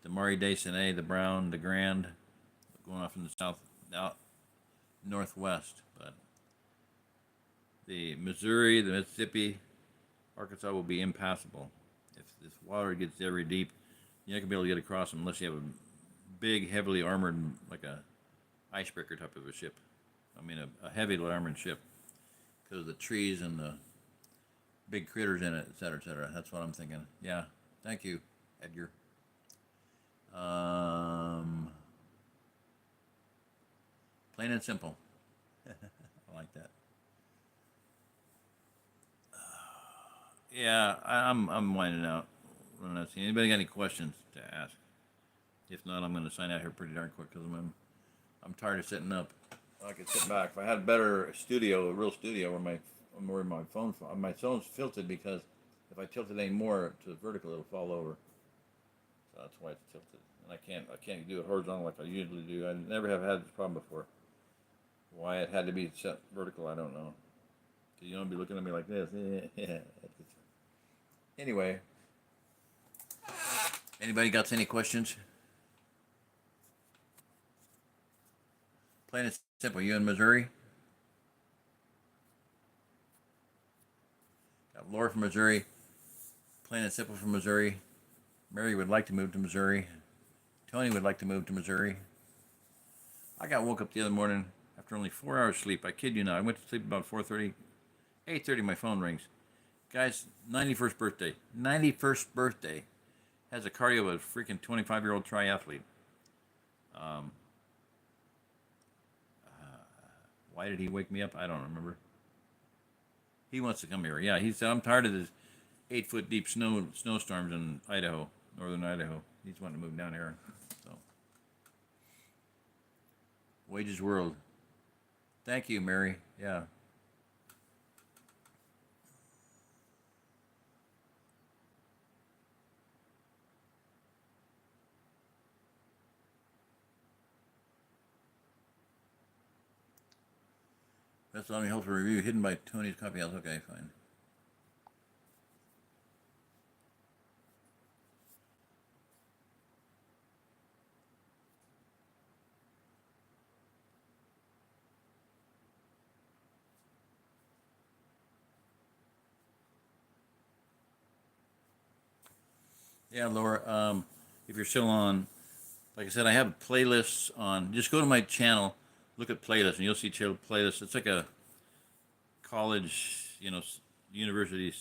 the Maury de Seine, the Brown, the Grand, going off in the south, out northwest. But the Missouri, the Mississippi, Arkansas will be impassable. If this water gets very deep, you're not going to be able to get across them unless you have a big, heavily armored, like a icebreaker type of a ship. I mean, a heavily armored ship because of the trees and the big critters in it, et cetera, et cetera. That's what I'm thinking. Yeah. Thank you, Edgar. Plain and simple. I like that. Yeah, I'm winding out. I'm not seeing anybody got any questions to ask. If not, I'm going to sign out here pretty darn quick because I'm tired of sitting up. I could sit back. If I had a better studio, a real studio, where my phone's tilted because if I tilt it any more to vertical, it'll fall over. So that's why it's tilted, and I can't do it horizontal like I usually do. I never have had this problem before. Why it had to be set vertical, I don't know. Cause you don't be looking at me like this. Anyway, anybody got any questions? Plain and simple. You in Missouri? Got Laura from Missouri. Plain and simple from Missouri. Mary would like to move to Missouri. Tony would like to move to Missouri. I got woke up the other morning after only 4 hours sleep. I kid you not. I went to sleep about 4:30. 8:30 my phone rings. Guy's 91st birthday. 91st birthday. Has a cardio of a freaking 25-year-old triathlete. Why did he wake me up? I don't remember. He wants to come here. Yeah, he said, I'm tired of this 8-foot deep snowstorms in Idaho, northern Idaho. He's wanting to move down here. So, Wages World. Thank you, Mary. Yeah. That's on me helpful review hidden by Tony's coffee house. Okay, fine. Yeah, Laura. If you're still on, like I said, I have playlists on. Just go to my channel, look at playlists, and you'll see playlists. It's like a college, university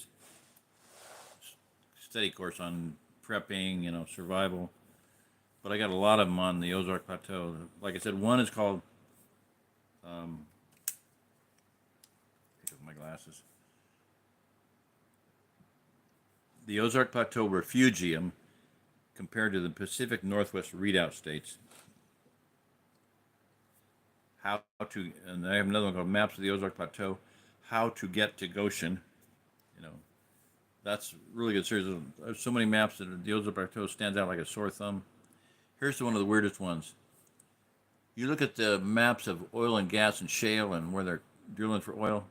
study course on prepping, survival. But I got a lot of them on the Ozark Plateau. Like I said, one is called. Pick up my glasses. The Ozark Plateau Refugium compared to the Pacific Northwest Redoubt states. How to, and I have another one called Maps of the Ozark Plateau. How to get to Goshen. That's really good series. There's so many maps that the Ozark Plateau stands out like a sore thumb. Here's one of the weirdest ones. You look at the maps of oil and gas and shale and where they're drilling for oil.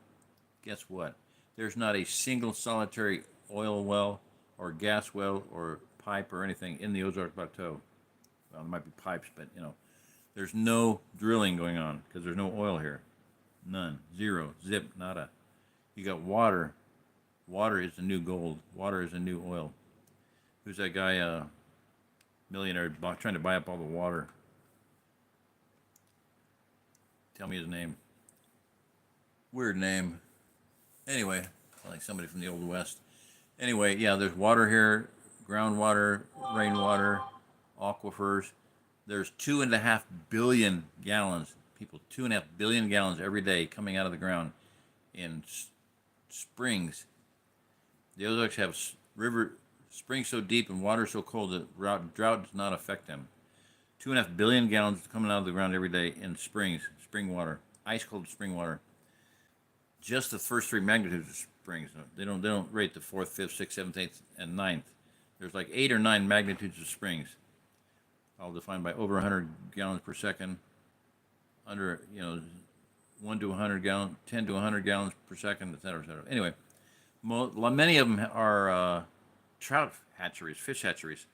Guess what? There's not a single solitary oil well or gas well or pipe or anything in the Ozark Plateau. Well, there might be pipes, but there's no drilling going on because there's no oil here. None. Zero. Zip. Nada. You got water. Water is the new gold. Water is the new oil. Who's that guy? Millionaire trying to buy up all the water. Tell me his name. Weird name. Anyway, like somebody from the Old West. Anyway, yeah, there's water here, groundwater, rainwater, aquifers. There's 2.5 billion gallons, people, 2.5 billion gallons every day coming out of the ground in springs. The Ozarks have river springs so deep and water so cold that drought does not affect them. 2.5 billion gallons coming out of the ground every day in springs, spring water, ice cold spring water. Just the first three magnitudes of springs. They don't rate the fourth, fifth, sixth, seventh, eighth, and ninth. There's like 8 or 9 magnitudes of springs, all defined by over 100 gallons per second, under 1 to 100 gallons, 10 to 100 gallons per second, et cetera, et cetera. Anyway, many of them are trout hatcheries, fish hatcheries,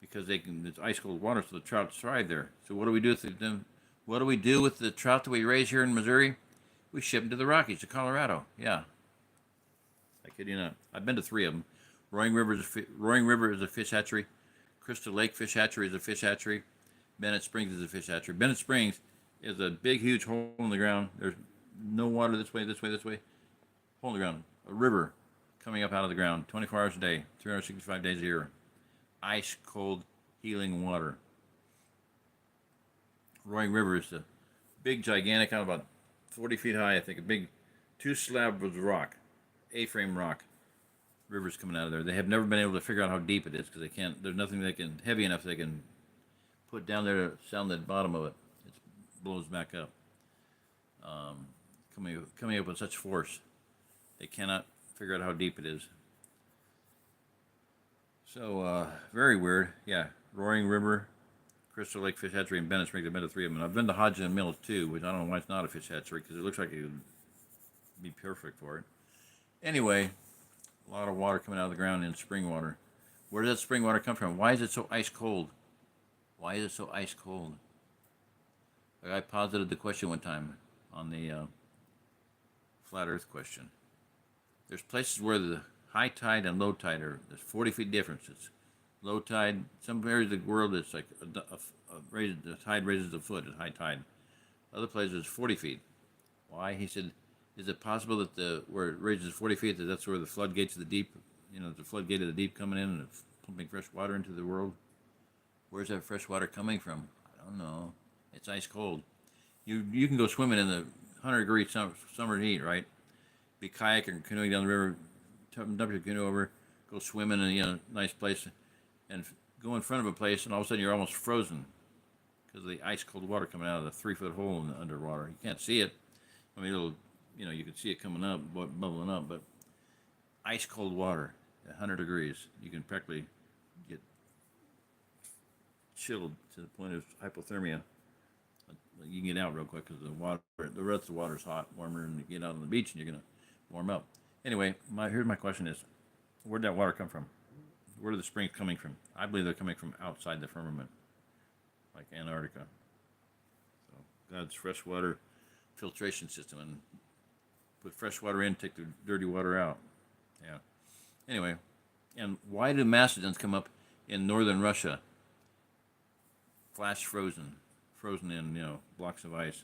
because it's ice cold water, so the trout thrive there. So what do we do with them? What do we do with the trout that we raise here in Missouri? We ship them to the Rockies, to Colorado. Yeah, I kid you not. I've been to 3 of them. Roaring River is a fish hatchery. Crystal Lake Fish Hatchery is a fish hatchery. Bennett Springs is a fish hatchery. Bennett Springs is a big, huge hole in the ground. There's no water this way, this way, this way. Hole in the ground. A river coming up out of the ground 24 hours a day, 365 days a year. Ice cold, healing water. Roaring River is a big, gigantic, about 40 feet high, I think, a big 2 slabs of rock, A-frame rock. Rivers coming out of there. They have never been able to figure out how deep it is because they can't. There's nothing heavy enough they can put down there to sound the bottom of it. It blows back up. Coming up with such force, they cannot figure out how deep it is. So very weird. Yeah, Roaring River, Crystal Lake Fish Hatchery, and Bennett Springs. I've been to 3 of them. And I've been to Hodgson Mills too, which I don't know why it's not a fish hatchery because it looks like it would be perfect for it. Anyway, a lot of water coming out of the ground in spring water. Where does that spring water come from? Why is it so ice cold? Why is it so ice cold? A guy posited the question one time on the flat Earth question. There's places where the high tide and low tide there's 40 feet differences. Low tide, some areas of the world it's like the tide raises a foot at high tide. Other places 40 feet. Why? He said, is it possible that where it raises 40 feet, that's where the floodgates of the deep, the floodgate of the deep coming in and pumping fresh water into the world? Where's that fresh water coming from? I don't know. It's ice cold. You can go swimming in the 100-degree summer heat, right? Be kayaking or canoeing down the river, dump your canoe over, go swimming in a nice place, and go in front of a place, and all of a sudden you're almost frozen because of the ice cold water coming out of the 3-foot hole in the underwater. You can't see it. I mean, you can see it coming up, bubbling up, but ice cold water at 100 degrees, you can practically get chilled to the point of hypothermia. You can get out real quick because the rest of the water is hot, warmer, and you get out on the beach and you're gonna warm up. Anyway, here's my question: is where'd that water come from? Where are the springs coming from? I believe they're coming from outside the firmament, like Antarctica. So God's freshwater filtration system, and put fresh water in, take the dirty water out. Yeah. Anyway, and why do mastodons come up in northern Russia? Flash frozen in blocks of ice.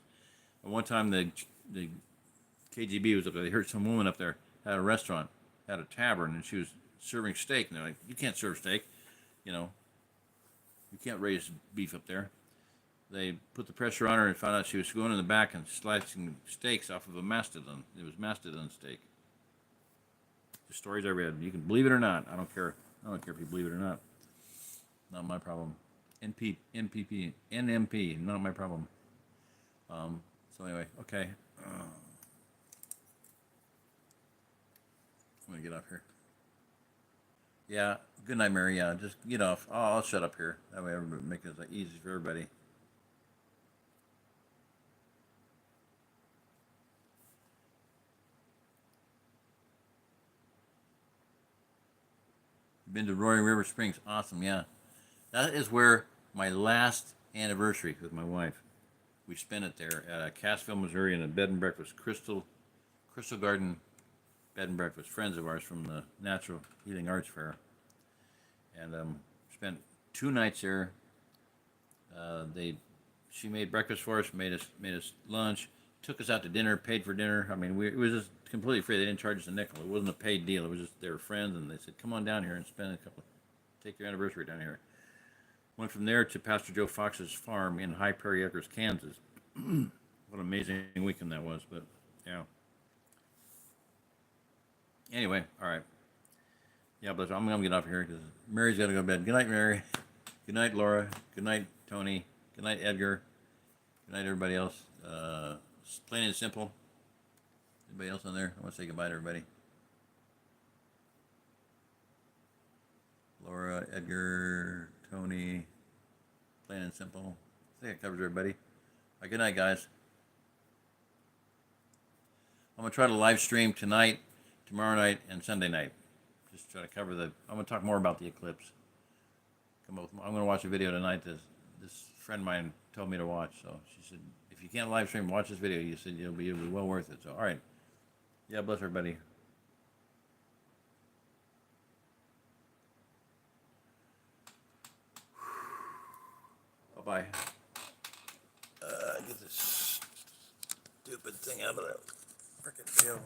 At one time the KGB was up there. They heard some woman up there had a restaurant, had a tavern, and she was serving steak. And they're like, "You can't serve steak, you can't raise beef up there." They put the pressure on her and found out she was going in the back and slicing steaks off of a mastodon. It was mastodon steak. The stories I read. You can believe it or not. I don't care. I don't care if you believe it or not. Not my problem. NMP, not my problem. So anyway, okay. I'm going to get off here. Yeah, good night, Mary. Yeah, just get off. I'll shut up here. That way everybody make it easy for everybody. Been to Roaring River Springs. Awesome, yeah. That is where my last anniversary with my wife. We spent it there at Cassville, Missouri, in a bed and breakfast, Crystal Garden bed and breakfast. Friends of ours from the Natural Healing Arts Fair, and spent 2 nights there. She made breakfast for us, made us lunch, took us out to dinner, paid for dinner. I mean, it was just completely free. They didn't charge us a nickel. It wasn't a paid deal. It was just they were friends, and they said, "Come on down here and take your anniversary down here." Went from there to Pastor Joe Fox's farm in High Prairie Acres, Kansas. What an amazing weekend that was. But yeah. Anyway, all right. Yeah, but I'm gonna get off here because Mary's got to go to bed. Good night, Mary. Good night, Laura. Good night, Tony. Good night, Edgar. Good night, everybody else. Plain and simple. Anybody else on there? I want to say goodbye to everybody. Laura, Edgar, Tony. Plain and simple. I think it covers everybody. All right, good night, guys. I'm going to try to live stream tonight, tomorrow night, and Sunday night. Just try to cover I'm going to talk more about the eclipse. I'm going to watch a video tonight that this friend of mine told me to watch. So she said, if you can't live stream, watch this video. You said it'll be well worth it. So, all right. Yeah, bless everybody. Bye-bye. Get this stupid thing out of the freaking video.